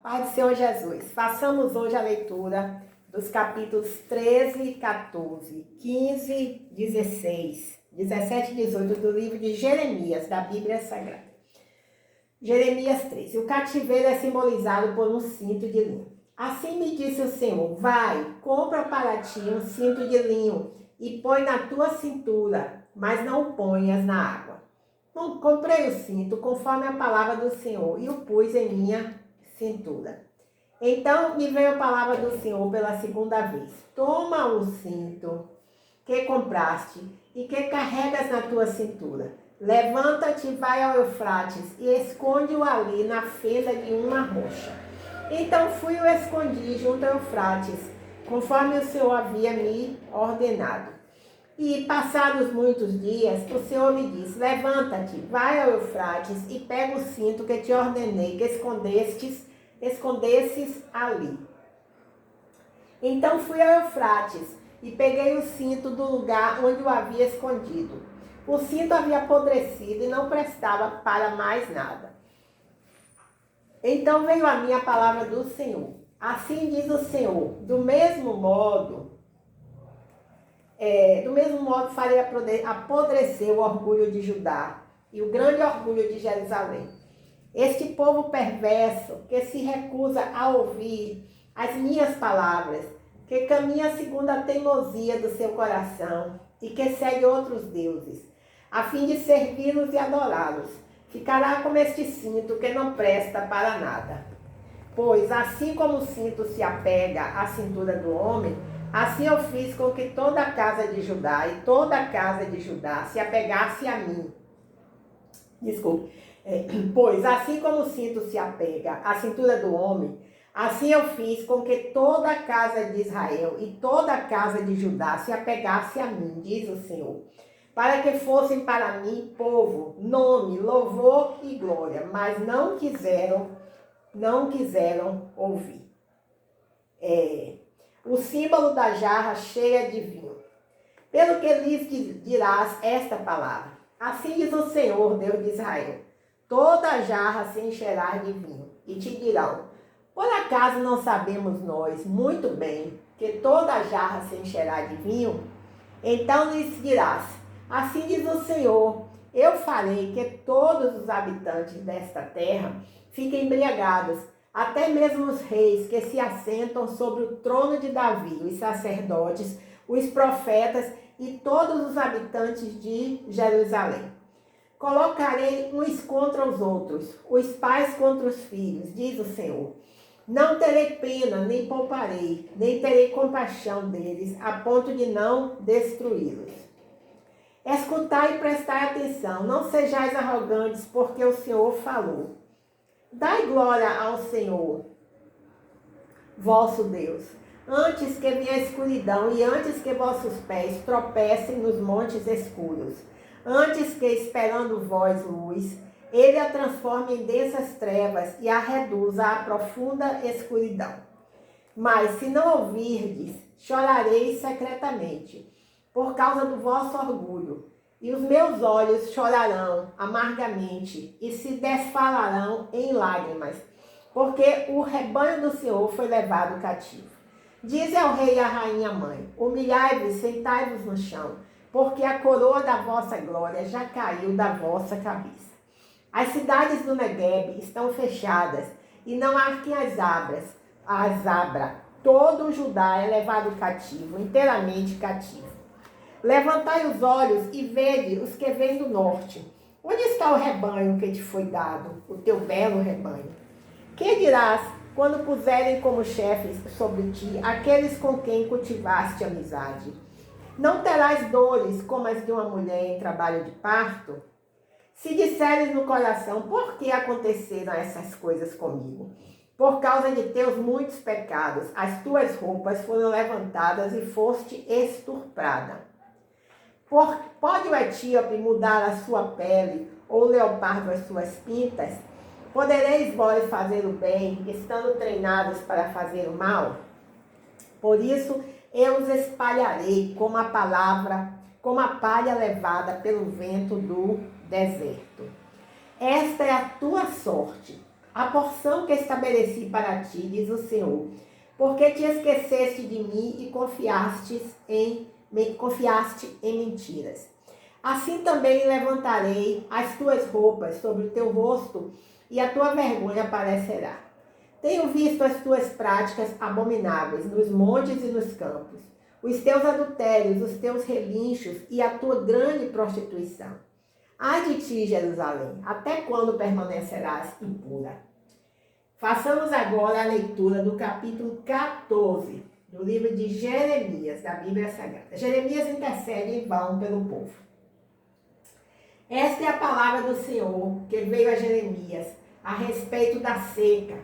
Pai do Senhor Jesus, façamos hoje a leitura dos capítulos 13, 14, 15, 16, 17 e 18 do livro de Jeremias, da Bíblia Sagrada. Jeremias 13. O cativeiro é simbolizado por um cinto de linho. Assim me disse o Senhor: vai, compra para ti um cinto de linho e põe na tua cintura, mas não o ponhas na água. Não comprei o cinto conforme a palavra do Senhor e o pus em minha cintura. Então me veio a palavra do Senhor pela segunda vez: toma o cinto que compraste e que carregas na tua cintura. Levanta-te e vai ao Eufrates e esconde-o ali na fenda de uma rocha. Então fui e o escondi junto ao Eufrates, conforme o Senhor havia me ordenado. E passados muitos dias, o Senhor me disse: levanta-te, vai ao Eufrates e pega o cinto que te ordenei que escondesses ali. Então fui ao Eufrates e peguei o cinto do lugar onde o havia escondido. O cinto havia apodrecido e não prestava para mais nada. Então veio a mim a palavra do Senhor. Assim diz o Senhor: do mesmo modo farei apodrecer o orgulho de Judá e o grande orgulho de Jerusalém. Este povo perverso que se recusa a ouvir as minhas palavras, que caminha segundo a teimosia do seu coração e que segue outros deuses, a fim de servi-los e adorá-los, ficará como este cinto que não presta para nada. Pois assim como o cinto se apega à cintura do homem, assim eu fiz com que toda a casa de Judá e toda a casa de Judá se apegasse a mim. Pois assim como o cinto se apega à cintura do homem, assim eu fiz com que toda a casa de Israel e toda a casa de Judá se apegasse a mim, diz o Senhor, para que fossem para mim povo, nome, louvor e glória, mas não quiseram ouvir. O símbolo da jarra cheia de vinho. Pelo que lhes dirás esta palavra: assim diz o Senhor, Deus de Israel: toda a jarra se encherá de vinho. E te dirão: por acaso não sabemos nós muito bem que toda a jarra se encherá de vinho? Então lhes dirás: assim diz o Senhor: eu farei que todos os habitantes desta terra fiquem embriagados, até mesmo os reis que se assentam sobre o trono de Davi, os sacerdotes, os profetas e todos os habitantes de Jerusalém. Colocarei uns contra os outros, os pais contra os filhos, diz o Senhor. Não terei pena, nem pouparei, nem terei compaixão deles, a ponto de não destruí-los. Escutai e prestai atenção, não sejais arrogantes, porque o Senhor falou. Dai glória ao Senhor, vosso Deus, antes que venha a escuridão e antes que vossos pés tropecem nos montes escuros, antes que, esperando vós luz, ele a transforme em densas trevas e a reduza à profunda escuridão. Mas se não ouvirdes, chorareis secretamente, por causa do vosso orgulho, e os meus olhos chorarão amargamente e se desfalarão em lágrimas, porque o rebanho do Senhor foi levado cativo. Dize ao rei e à rainha mãe: humilhai-vos, sentai-vos no chão, porque a coroa da vossa glória já caiu da vossa cabeça. As cidades do Neguebe estão fechadas e não há quem as abra. Todo o Judá é levado cativo, inteiramente cativo. Levantai os olhos e vede os que vêm do norte. Onde está o rebanho que te foi dado, o teu belo rebanho? Que dirás quando puserem como chefes sobre ti aqueles com quem cultivaste amizade? Não terás dores como as de uma mulher em trabalho de parto? Se disseres no coração: por que aconteceram essas coisas comigo? Por causa de teus muitos pecados, as tuas roupas foram levantadas e foste estuprada. Pode o etíope mudar a sua pele, ou o leopardo as suas pintas? Podereis vós fazer o bem, estando treinados para fazer o mal? Por isso eu os espalharei como a palha levada pelo vento do deserto. Esta é a tua sorte. a porção que estabeleci para ti, diz o Senhor, porque te esqueceste de mim e confiaste em mentiras. Assim também levantarei as tuas roupas sobre o teu rosto e a tua vergonha aparecerá. Tenho visto as tuas práticas abomináveis nos montes e nos campos, os teus adultérios, os teus relinchos e a tua grande prostituição. Ai de ti, Jerusalém, até quando permanecerás impura? Façamos agora a leitura do capítulo 14 do livro de Jeremias, da Bíblia Sagrada. Jeremias intercede em vão pelo povo. Esta é a palavra do Senhor que veio a Jeremias a respeito da seca.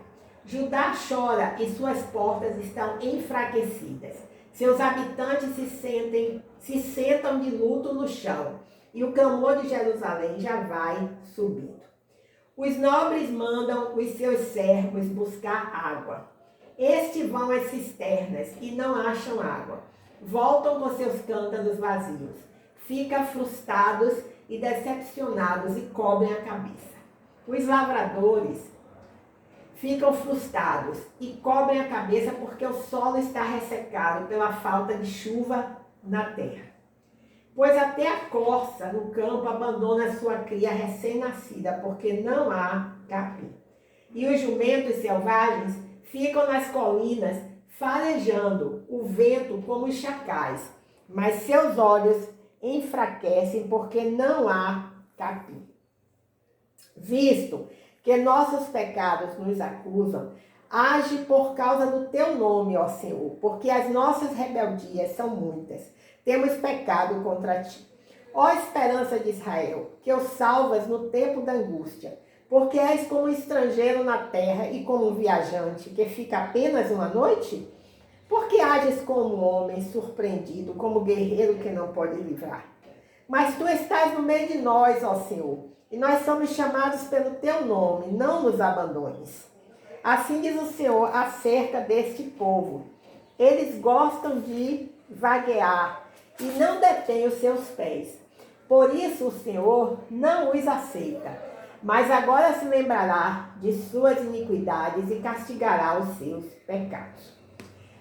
Judá chora e suas portas estão enfraquecidas. Seus habitantes se sentam de luto no chão, e o clamor de Jerusalém já vai subindo. Os nobres mandam os seus servos buscar água. Estes vão às cisternas e não acham água. Voltam com seus cântaros vazios. Ficam frustrados e decepcionados e cobrem a cabeça. Os lavradores ficam frustrados e cobrem a cabeça porque o solo está ressecado pela falta de chuva na terra. Pois até a corça no campo abandona sua cria recém-nascida, porque não há capim. E os jumentos selvagens ficam nas colinas farejando o vento como os chacais, mas seus olhos enfraquecem porque não há capim. Visto que nossos pecados nos acusam, age por causa do teu nome, ó Senhor, porque as nossas rebeldias são muitas. Temos pecado contra ti. Ó esperança de Israel, que o salvas no tempo da angústia, porque és como um estrangeiro na terra e como um viajante que fica apenas uma noite? Porque ages como um homem surpreendido, como guerreiro que não pode livrar? Mas tu estás no meio de nós, ó Senhor, e nós somos chamados pelo teu nome, não nos abandones. Assim diz o Senhor acerca deste povo. Eles gostam de vaguear e não detêm os seus pés. Por isso o Senhor não os aceita, mas agora se lembrará de suas iniquidades e castigará os seus pecados.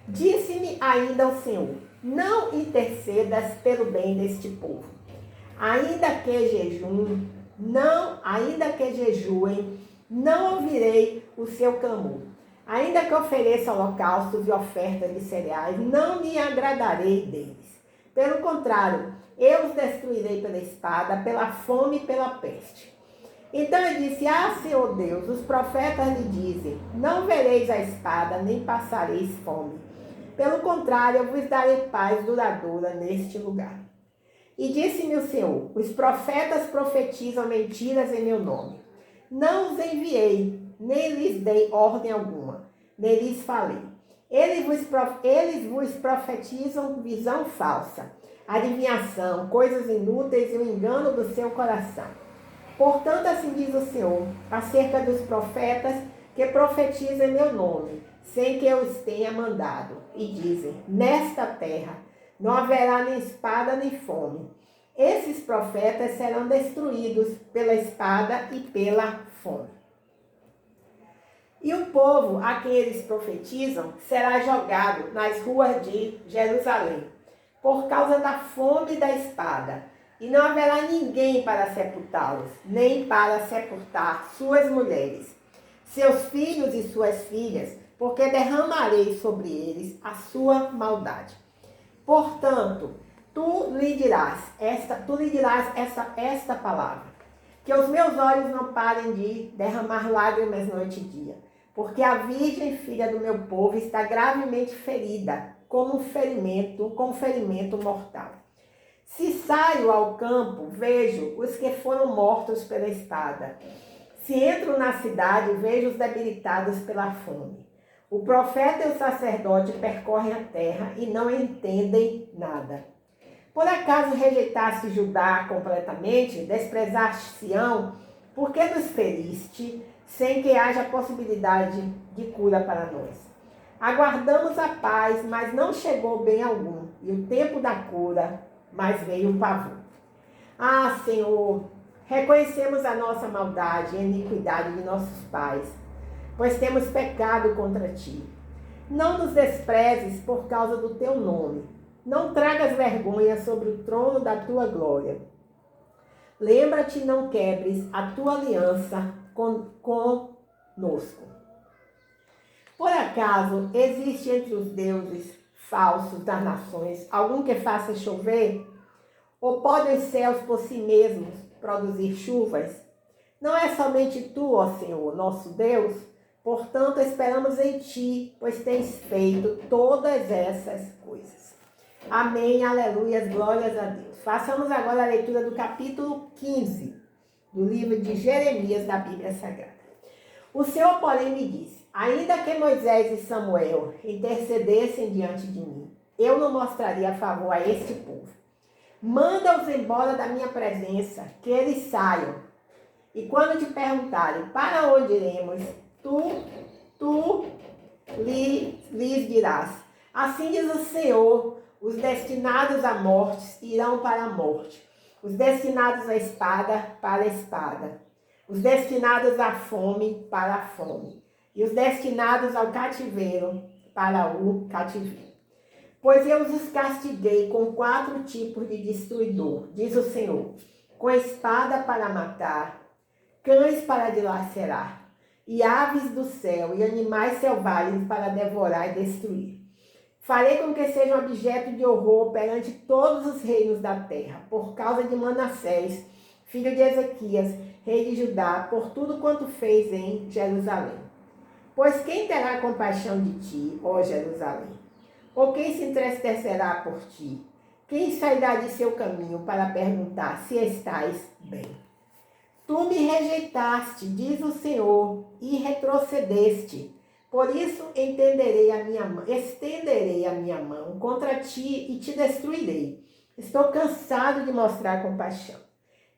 Disse-me ainda o Senhor, não intercedas pelo bem deste povo. Ainda que jejuem, não ouvirei o seu clamor. Ainda que ofereça holocaustos e ofertas de cereais, não me agradarei deles. Pelo contrário, eu os destruirei pela espada, pela fome e pela peste. Então eu disse, Senhor Deus, os profetas lhe dizem, não vereis a espada, nem passareis fome. Pelo contrário, eu vos darei paz duradoura neste lugar. E disse-me o Senhor, os profetas profetizam mentiras em meu nome. Não os enviei, nem lhes dei ordem alguma, nem lhes falei. Eles vos profetizam visão falsa, adivinhação, coisas inúteis e o engano do seu coração. Portanto, assim diz o Senhor, acerca dos profetas que profetizam em meu nome, sem que eu os tenha mandado, e dizem, nesta terra não haverá nem espada nem fome. Esses profetas serão destruídos pela espada e pela fome. E o povo a quem eles profetizam será jogado nas ruas de Jerusalém, por causa da fome e da espada, e não haverá ninguém para sepultá-los, nem para sepultar suas mulheres, seus filhos e suas filhas, porque derramarei sobre eles a sua maldade. Portanto, tu lhe dirás esta palavra, que os meus olhos não parem de derramar lágrimas noite e dia, porque a virgem filha do meu povo está gravemente ferida, com um ferimento mortal. Se saio ao campo, vejo os que foram mortos pela espada. Se entro na cidade, vejo os debilitados pela fome. O profeta e o sacerdote percorrem a terra e não entendem nada. Por acaso rejeitaste Judá completamente, desprezaste Sião, por que nos feriste, sem que haja possibilidade de cura para nós? Aguardamos a paz, mas não chegou bem algum, e o tempo da cura, mas veio o pavor. Senhor, reconhecemos a nossa maldade e a iniquidade de nossos pais. pois temos pecado contra ti. Não nos desprezes por causa do teu nome. Não tragas vergonha sobre o trono da tua glória. Lembra-te e não quebres a tua aliança conosco. Por acaso existe entre os deuses falsos das nações algum que faça chover? Ou podem os céus por si mesmos produzir chuvas? Não é somente tu, ó Senhor, nosso Deus? Portanto, esperamos em ti, pois tens feito todas essas coisas. Amém, aleluias, glórias a Deus. Façamos agora a leitura do capítulo 15 do livro de Jeremias da Bíblia Sagrada. O Senhor, porém, me disse: ainda que Moisés e Samuel intercedessem diante de mim, eu não mostraria favor a este povo. Manda-os embora da minha presença, que eles saiam. E quando te perguntarem para onde iremos, tu lhes dirás: assim diz o Senhor, os destinados à morte irão para a morte, os destinados à espada para a espada, os destinados à fome para a fome, e os destinados ao cativeiro para o cativeiro. Pois eu os castiguei com 4 tipos de destruidor, diz o Senhor: com espada para matar, cães para dilacerar, e aves do céu e animais selvagens para devorar e destruir. Farei com que sejam objeto de horror perante todos os reinos da terra, por causa de Manassés, filho de Ezequias, rei de Judá, por tudo quanto fez em Jerusalém. Pois quem terá compaixão de ti, ó Jerusalém? Ou quem se entristecerá por ti? Quem sairá de seu caminho para perguntar se estás bem? Tu me rejeitaste, diz o Senhor, e retrocedeste. Por isso estenderei a minha mão contra ti e te destruirei. Estou cansado de mostrar compaixão.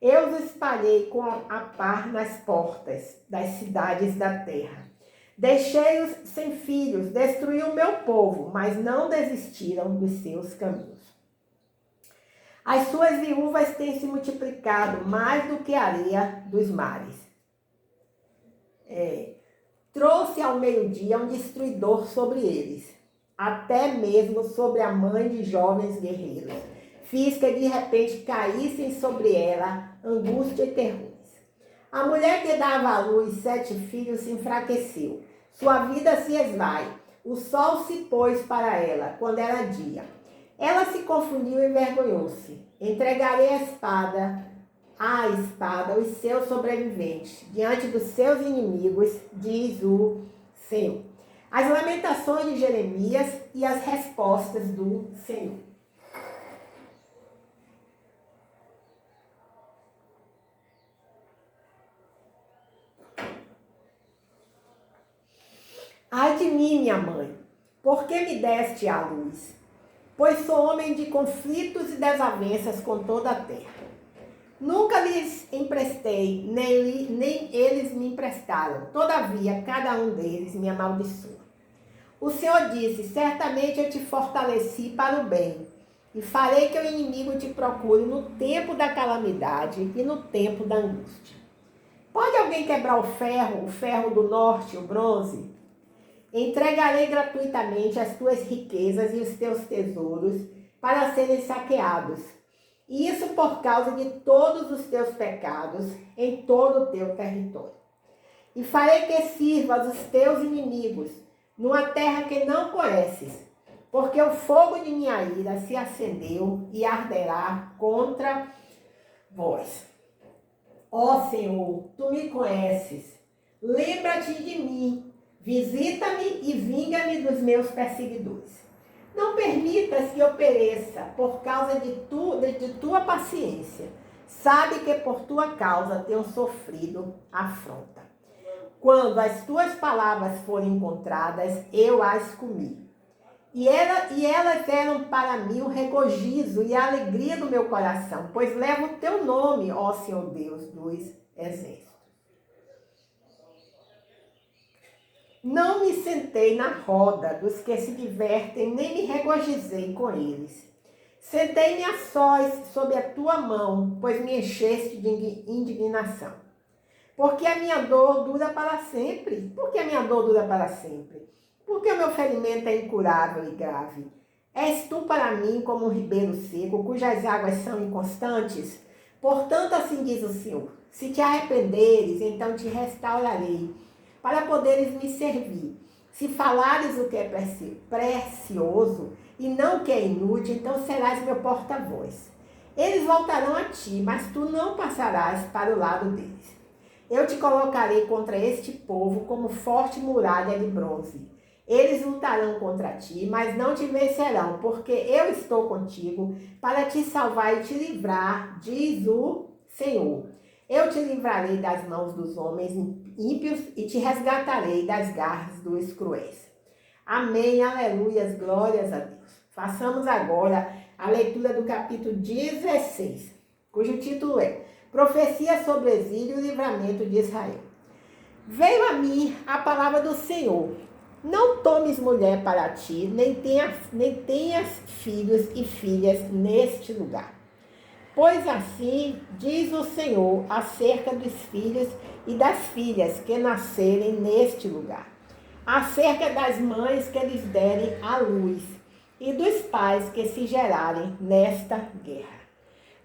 Eu os espalhei com a par nas portas das cidades da terra. Deixei-os sem filhos, destruí o meu povo, mas não desistiram dos seus caminhos. As suas viúvas têm se multiplicado mais do que a areia dos mares. Trouxe ao meio-dia um destruidor sobre eles, até mesmo sobre a mãe de jovens guerreiros. Fiz que de repente caíssem sobre ela angústia e terrores. A mulher que dava à luz 7 filhos se enfraqueceu. Sua vida se esvai. O sol se pôs para ela quando era dia. Ela se confundiu e envergonhou-se. Entregarei à espada, os seus sobreviventes, diante dos seus inimigos, diz o Senhor. As lamentações de Jeremias e as respostas do Senhor. Ai de mim, minha mãe, por que me deste à luz? Pois sou homem de conflitos e desavenças com toda a terra. Nunca lhes emprestei, nem eles me emprestaram. Todavia, cada um deles me amaldiçoa. O Senhor disse: certamente eu te fortaleci para o bem, e farei que o inimigo te procure no tempo da calamidade e no tempo da angústia. Pode alguém quebrar o ferro do norte, o bronze? Entregarei gratuitamente as tuas riquezas e os teus tesouros para serem saqueados. E isso por causa de todos os teus pecados em todo o teu território. E farei que sirvas os teus inimigos numa terra que não conheces, porque o fogo de minha ira se acendeu e arderá contra vós. Ó Senhor, tu me conheces. Lembra-te de mim. Visita-me e vinga-me dos meus perseguidores. Não permitas que eu pereça por causa de tua paciência. Sabe que por tua causa tenho sofrido afronta. Quando as tuas palavras forem encontradas, eu as comi. E elas eram para mim o regozijo e a alegria do meu coração, pois levo o teu nome, ó Senhor Deus dos exércitos. Não me sentei na roda dos que se divertem, nem me regozijei com eles. Sentei-me a sós sob a tua mão, pois me encheste de indignação. Porque a minha dor dura para sempre. Por que a minha dor dura para sempre? Porque o meu ferimento é incurável e grave. És tu para mim como um ribeiro seco, cujas águas são inconstantes? Portanto, assim diz o Senhor, se te arrependeres, então te restaurarei, para poderes me servir. Se falares o que é precioso e não o que é inútil, então serás meu porta-voz. Eles voltarão a ti, mas tu não passarás para o lado deles. Eu te colocarei contra este povo como forte muralha de bronze. Eles lutarão contra ti, mas não te vencerão, porque eu estou contigo para te salvar e te livrar, diz o Senhor. Eu te livrarei das mãos dos homens ímpios e te resgatarei das garras dos cruéis. Amém, aleluias, glórias a Deus. Façamos agora a leitura do capítulo 16, cujo título é Profecia sobre o exílio e o livramento de Israel. Veio a mim a palavra do Senhor. Não tomes mulher para ti, nem tenhas filhos e filhas neste lugar. Pois assim diz o Senhor acerca dos filhos e das filhas que nascerem neste lugar, acerca das mães que lhes derem à luz e dos pais que se gerarem nesta guerra.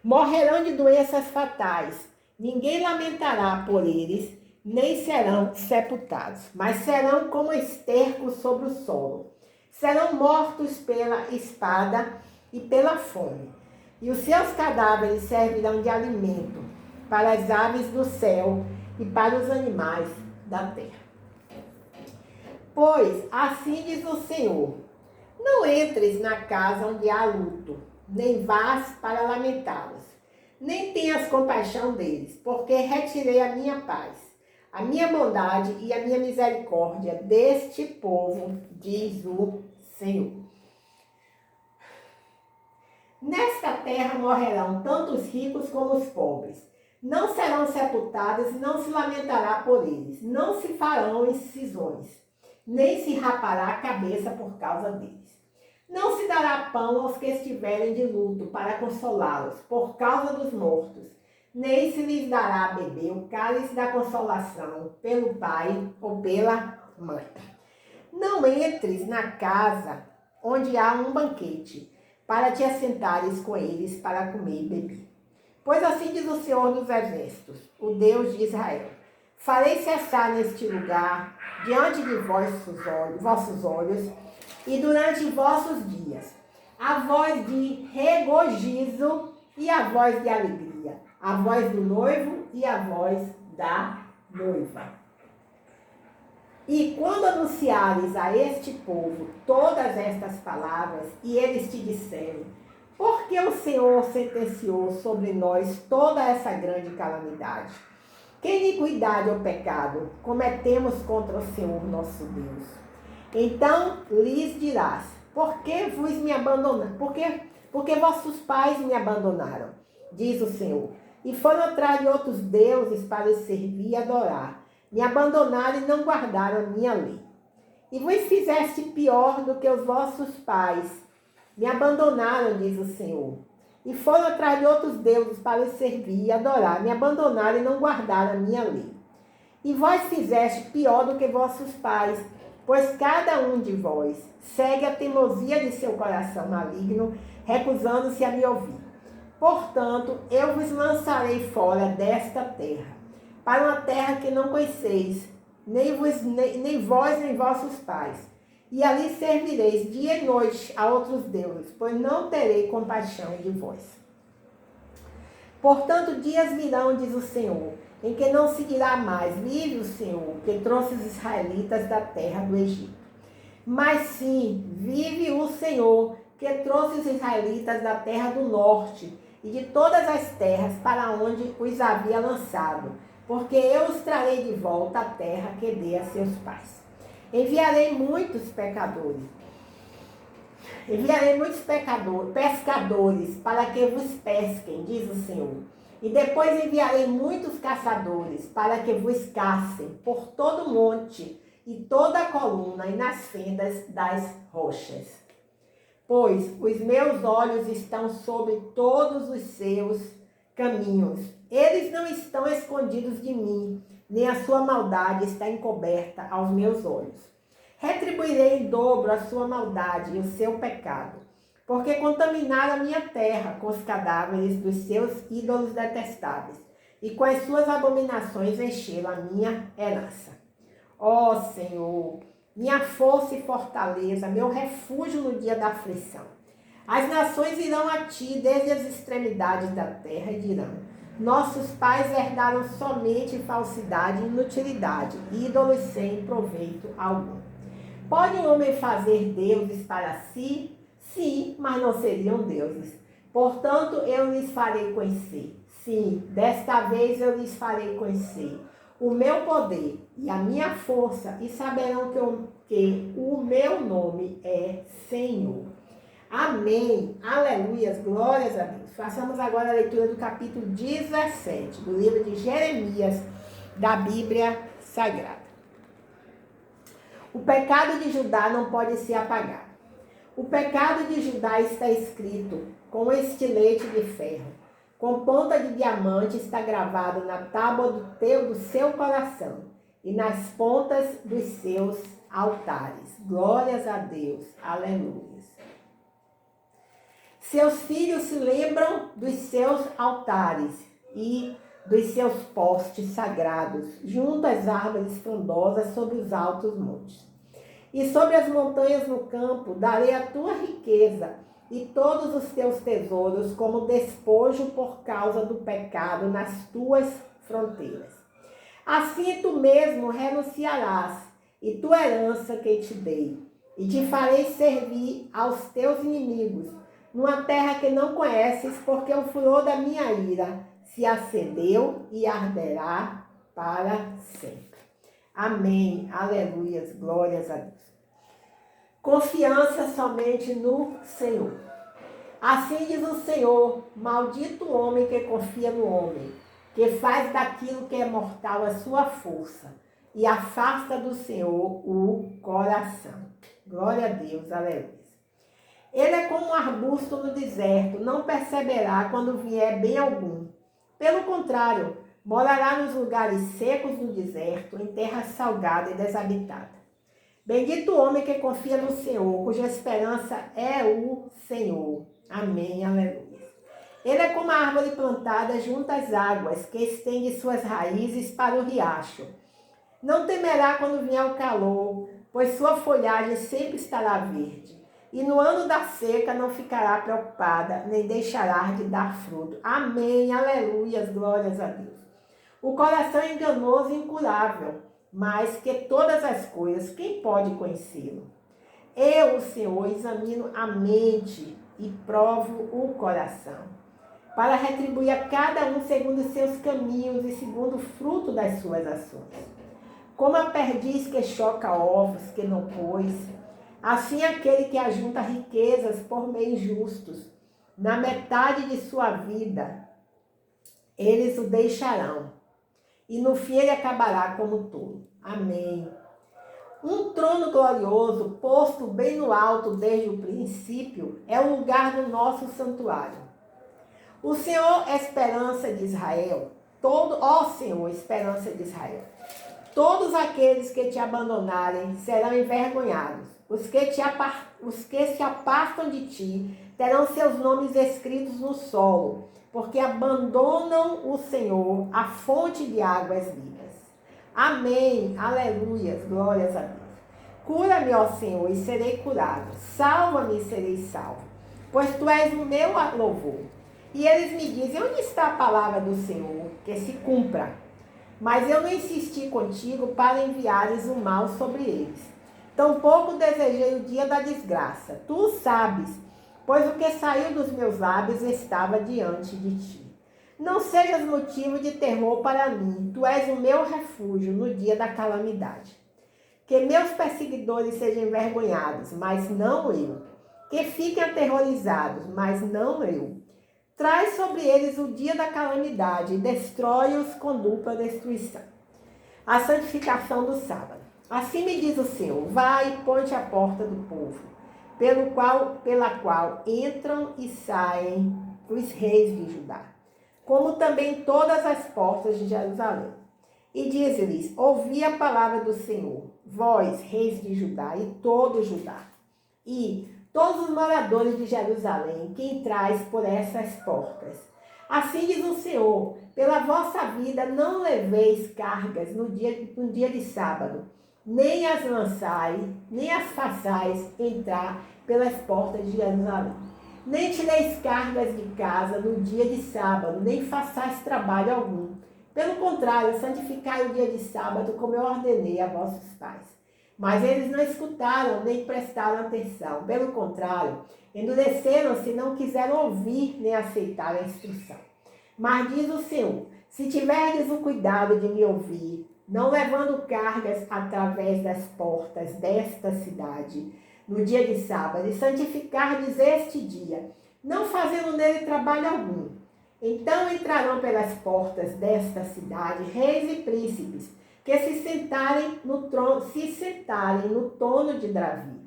Morrerão de doenças fatais, ninguém lamentará por eles, nem serão sepultados, mas serão como esterco sobre o solo. Serão mortos pela espada e pela fome, e os seus cadáveres servirão de alimento para as aves do céu e para os animais da terra. Pois assim diz o Senhor, não entres na casa onde há luto, nem vás para lamentá-los, nem tenhas compaixão deles, porque retirei a minha paz, a minha bondade e a minha misericórdia deste povo, diz o Senhor. Nesta terra morrerão tanto os ricos como os pobres. Não serão sepultados e não se lamentará por eles. Não se farão incisões, nem se rapará a cabeça por causa deles. Não se dará pão aos que estiverem de luto para consolá-los por causa dos mortos, nem se lhes dará a beber o cálice da consolação pelo pai ou pela mãe. Não entres na casa onde há um banquete, para te assentares com eles para comer e beber. Pois assim diz o Senhor dos Exércitos, o Deus de Israel: farei cessar neste lugar, diante de vossos olhos, e durante vossos dias, a voz de regozijo e a voz de alegria, a voz do noivo e a voz da noiva. E quando anunciares a este povo todas estas palavras, e eles te disserem, por que o Senhor sentenciou sobre nós toda essa grande calamidade? Que iniquidade ou pecado cometemos contra o Senhor nosso Deus? Então lhes dirás, por que vos me abandonaram? Porque vossos pais me abandonaram, diz o Senhor, e foram atrás de outros deuses para os servir e adorar. Me abandonaram e não guardaram a minha lei. E vos fizeste pior do que os vossos pais. Me abandonaram, diz o Senhor. E foram atrás de outros deuses para os servir e adorar. Me abandonaram e não guardaram a minha lei. E vós fizeste pior do que vossos pais, pois cada um de vós segue a teimosia de seu coração maligno, recusando-se a me ouvir. Portanto, eu vos lançarei fora desta terra, para uma terra que não conheceis, nem vós, nem vossos pais. E ali servireis dia e noite a outros deuses, pois não terei compaixão de vós. Portanto, dias virão, diz o Senhor, em que não se dirá mais, vive o Senhor, que trouxe os israelitas da terra do Egito. Mas sim, vive o Senhor, que trouxe os israelitas da terra do norte e de todas as terras para onde os havia lançado, porque eu os trarei de volta à terra que dei a seus pais. Enviarei muitos pescadores para que vos pesquem, diz o Senhor. E depois enviarei muitos caçadores para que vos caçem por todo o monte e toda a coluna e nas fendas das rochas. Pois os meus olhos estão sobre todos os seus caminhos. Eles não estão escondidos de mim, nem a sua maldade está encoberta aos meus olhos. Retribuirei em dobro a sua maldade e o seu pecado, porque contaminaram a minha terra com os cadáveres dos seus ídolos detestáveis, e com as suas abominações encheram a minha herança. Ó Senhor, minha força e fortaleza, meu refúgio no dia da aflição. As nações irão a ti desde as extremidades da terra e dirão: nossos pais herdaram somente falsidade e inutilidade, ídolos sem proveito algum. Pode um homem fazer deuses para si? Sim, mas não seriam deuses. Portanto, eu lhes farei conhecer. Sim, desta vez eu lhes farei conhecer o meu poder e a minha força, e saberão que o meu nome é Senhor. Amém. Aleluias. Glórias a Deus. Façamos agora a leitura do capítulo 17 do livro de Jeremias, da Bíblia Sagrada. O pecado de Judá não pode ser apagado. O pecado de Judá está escrito com estilete de ferro, com ponta de diamante está gravado na tábua do seu coração e nas pontas dos seus altares. Glórias a Deus. Aleluia. Seus filhos se lembram dos seus altares e dos seus postes sagrados, junto às árvores frondosas sobre os altos montes. E sobre as montanhas no campo darei a tua riqueza e todos os teus tesouros como despojo por causa do pecado nas tuas fronteiras. Assim tu mesmo renunciarás, e tua herança que te dei, e te farei servir aos teus inimigos, numa terra que não conheces, porque o furor da minha ira se acendeu e arderá para sempre. Amém. Aleluias. Glórias a Deus. Confiança somente no Senhor. Assim diz o Senhor: maldito o homem que confia no homem, que faz daquilo que é mortal a sua força e afasta do Senhor o coração. Glória a Deus. Aleluia. Ele é como um arbusto no deserto, não perceberá quando vier bem algum. Pelo contrário, morará nos lugares secos do deserto, em terra salgada e desabitada. Bendito o homem que confia no Senhor, cuja esperança é o Senhor. Amém, aleluia. Ele é como a árvore plantada junto às águas, que estende suas raízes para o riacho. Não temerá quando vier o calor, pois sua folhagem sempre estará verde. E no ano da seca não ficará preocupada, nem deixará de dar fruto. Amém, aleluias, glórias a Deus. O coração é enganoso e incurável, mais que todas as coisas, quem pode conhecê-lo? Eu, o Senhor, examino a mente e provo o coração, para retribuir a cada um segundo os seus caminhos e segundo o fruto das suas ações. Como a perdiz que choca ovos que não pôs, assim aquele que ajunta riquezas por meios justos, na metade de sua vida, eles o deixarão, e no fim ele acabará como tolo. Amém. Um trono glorioso, posto bem no alto desde o princípio, é o lugar do nosso santuário. O Senhor, esperança de Israel, ó Senhor, esperança de Israel, todos aqueles que te abandonarem serão envergonhados. Os que se apartam de ti terão seus nomes escritos no solo, porque abandonam o Senhor, a fonte de águas vivas. Amém. Aleluias. Glórias a Deus. Cura-me, ó Senhor, e serei curado. Salva-me e serei salvo, pois tu és o meu louvor. E eles me dizem: onde está a palavra do Senhor? Que se cumpra. Mas eu não insisti contigo para enviares o mal sobre eles. Tampouco desejei o dia da desgraça. Tu o sabes, pois o que saiu dos meus lábios estava diante de ti. Não sejas motivo de terror para mim. Tu és o meu refúgio no dia da calamidade. Que meus perseguidores sejam envergonhados, mas não eu. Que fiquem aterrorizados, mas não eu. Traz sobre eles o dia da calamidade e destrói-os com dupla destruição. A santificação do sábado. Assim me diz o Senhor: vai e põe-te à porta do povo, pela qual entram e saem os reis de Judá, como também todas as portas de Jerusalém. E diz-lhes: ouvi a palavra do Senhor, vós, reis de Judá, e todo Judá, e todos os moradores de Jerusalém, que entrais por essas portas. Assim diz o Senhor: pela vossa vida não leveis cargas no dia de sábado, nem as lançais, nem as façais entrar pelas portas de Jerusalém. Nem tireis cargas de casa no dia de sábado, nem façais trabalho algum. Pelo contrário, santificai o dia de sábado, como eu ordenei a vossos pais. Mas eles não escutaram, nem prestaram atenção. Pelo contrário, endureceram-se e não quiseram ouvir, nem aceitar a instrução. Mas diz o Senhor: se tiverdes o cuidado de me ouvir, não levando cargas através das portas desta cidade, no dia de sábado, e santificardes este dia, não fazendo nele trabalho algum, então entrarão pelas portas desta cidade reis e príncipes, que se sentarem no trono de Davi,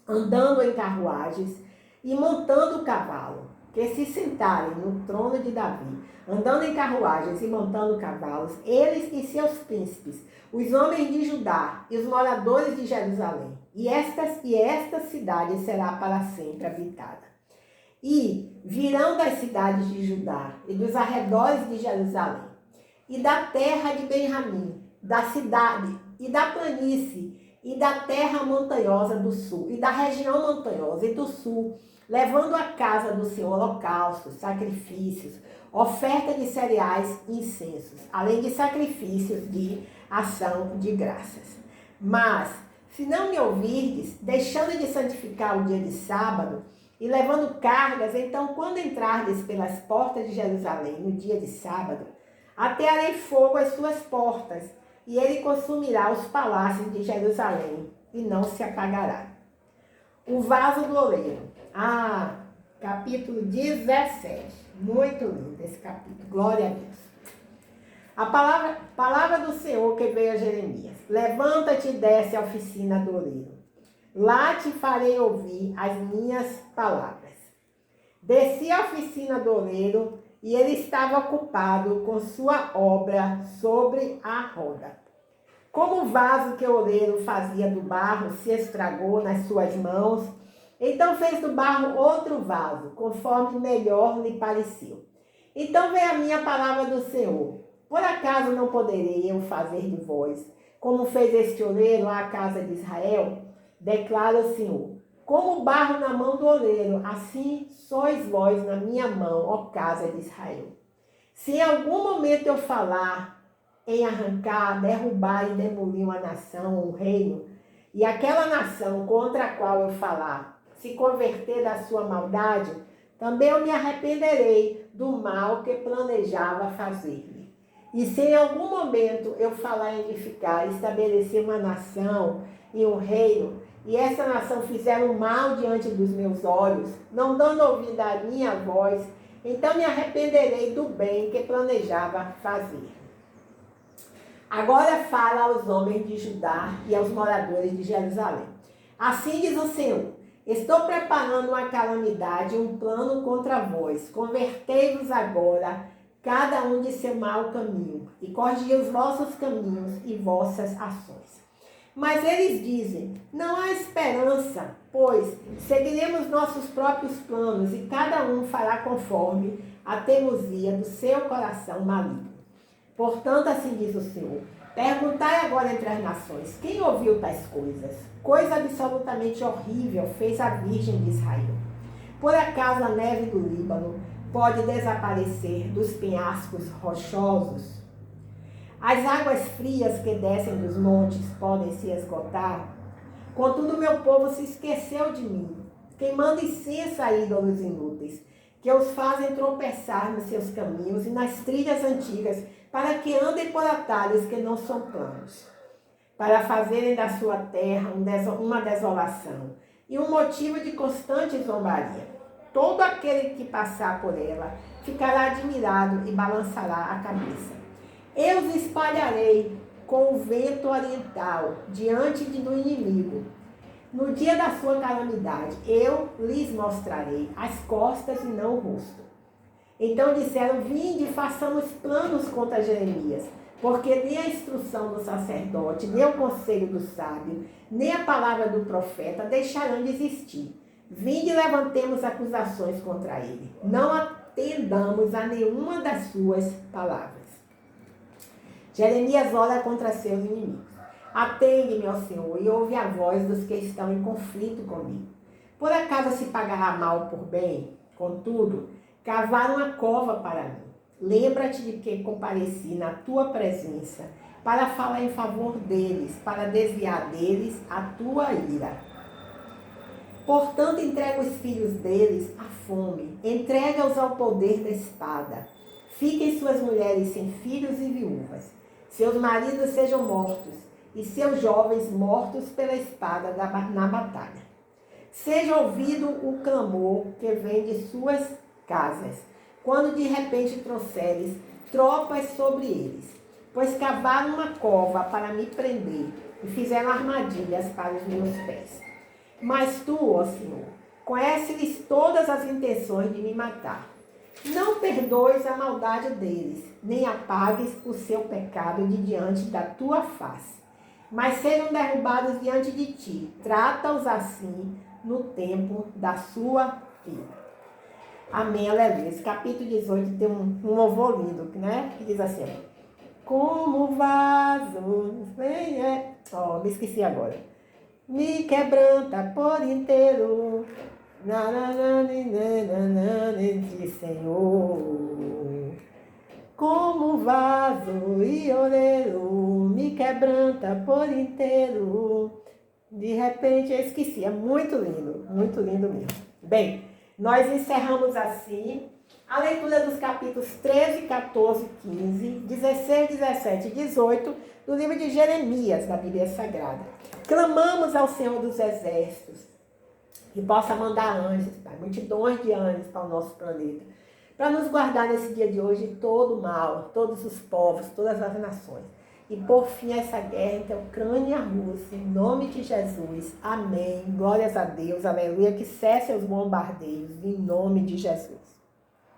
andando em carruagens e montando cavalo, que se sentarem no trono de Davi, andando em carruagens e montando cavalos, eles e seus príncipes, os homens de Judá e os moradores de Jerusalém. E esta cidade será para sempre habitada. E virão das cidades de Judá e dos arredores de Jerusalém, e da terra de Benjamim, da cidade e da planície, e da terra montanhosa do sul, e da região montanhosa e do sul, levando à casa do Senhor holocaustos, sacrifícios, oferta de cereais e incensos, além de sacrifícios de ação de graças. Mas, se não me ouvirdes, deixando de santificar o dia de sábado, e levando cargas, então quando entrardes pelas portas de Jerusalém no dia de sábado, atearei fogo às suas portas, e ele consumirá os palácios de Jerusalém, e não se apagará. O vaso do oleiro. Capítulo 17. Muito lindo esse capítulo. Glória a Deus. A palavra do Senhor que veio a Jeremias. Levanta-te e desce à oficina do oleiro. Lá te farei ouvir as minhas palavras. Desci à oficina do oleiro e ele estava ocupado com sua obra sobre a roda. Como o vaso que o oleiro fazia do barro se estragou nas suas mãos, então fez do barro outro vaso, conforme melhor lhe pareceu. Então veio a minha palavra do Senhor: por acaso não poderei eu fazer de vós, como fez este oleiro à casa de Israel? Declara o Senhor: como o barro na mão do oleiro, assim sois vós na minha mão, ó casa de Israel. Se em algum momento eu falar em arrancar, derrubar e demolir uma nação, um reino, e aquela nação contra a qual eu falar se converter da sua maldade, também eu me arrependerei do mal que planejava fazer-lhe. E se em algum momento eu falar em edificar, estabelecer uma nação e um reino, e essa nação fizer um mal diante dos meus olhos, não dando ouvido à minha voz, então me arrependerei do bem que planejava fazer. Agora fala aos homens de Judá e aos moradores de Jerusalém. Assim diz o Senhor: estou preparando uma calamidade, um plano contra vós. Convertei-vos agora, cada um de seu mau caminho, e corrigi os vossos caminhos e vossas ações. Mas eles dizem: não há esperança, pois seguiremos nossos próprios planos, e cada um fará conforme a teimosia do seu coração maligno. Portanto, assim diz o Senhor: perguntai agora entre as nações, quem ouviu tais coisas? Coisa absolutamente horrível fez a Virgem de Israel. Por acaso a neve do Líbano pode desaparecer dos penhascos rochosos? As águas frias que descem dos montes podem se esgotar? Contudo, meu povo se esqueceu de mim, queimando incenso a ídolos inúteis, que os fazem tropeçar nos seus caminhos e nas trilhas antigas, para que andem por atalhos que não são planos, para fazerem da sua terra uma desolação e um motivo de constante zombaria. Todo aquele que passar por ela ficará admirado e balançará a cabeça. Eu os espalharei com o vento oriental diante do inimigo. No dia da sua calamidade, eu lhes mostrarei as costas e não o rosto. Então disseram: vinde, façamos planos contra Jeremias, Porque nem a instrução do sacerdote, nem o conselho do sábio, nem a palavra do profeta deixarão de existir. Vinde e levantemos acusações contra ele. Não atendamos a nenhuma das suas palavras. Jeremias ora contra seus inimigos. Atende-me, ó Senhor, e ouve a voz dos que estão em conflito comigo. Por acaso se pagará mal por bem? Contudo, cavaram uma cova para mim. Lembra-te de que compareci na tua presença para falar em favor deles, para desviar deles a tua ira. Portanto, entrega os filhos deles à fome, entrega-os ao poder da espada. Fiquem suas mulheres sem filhos e viúvas. Seus maridos sejam mortos, e seus jovens mortos pela espada na batalha. Seja ouvido o clamor que vem de suas casas, quando de repente trouxeres tropas sobre eles, pois cavaram uma cova para me prender e fizeram armadilhas para os meus pés. Mas tu, ó Senhor, conheces todas as intenções de me matar. Não perdoes a maldade deles, nem apagues o seu pecado de diante da tua face, mas sejam derrubados diante de ti. Trata-os assim no tempo da sua vida. Amém, aleluia. Esse capítulo 18 tem um louvor lindo, né? Que diz assim: como vaso, me esqueci agora. Me quebranta por inteiro, de Senhor. Como vaso e oleiro, me quebranta por inteiro. De repente eu esqueci, é muito lindo mesmo. Bem, nós encerramos assim a leitura dos capítulos 13, 14, 15, 16, 17 e 18 do livro de Jeremias, da Bíblia Sagrada. Clamamos ao Senhor dos Exércitos que possa mandar anjos, Pai, multidões de anjos para o nosso planeta, para nos guardar nesse dia de hoje de todo o mal, todos os povos, todas as nações. E por fim essa guerra entre a Ucrânia e a Rússia, em nome de Jesus. Amém. Glórias a Deus, aleluia. Que cessem os bombardeios, em nome de Jesus.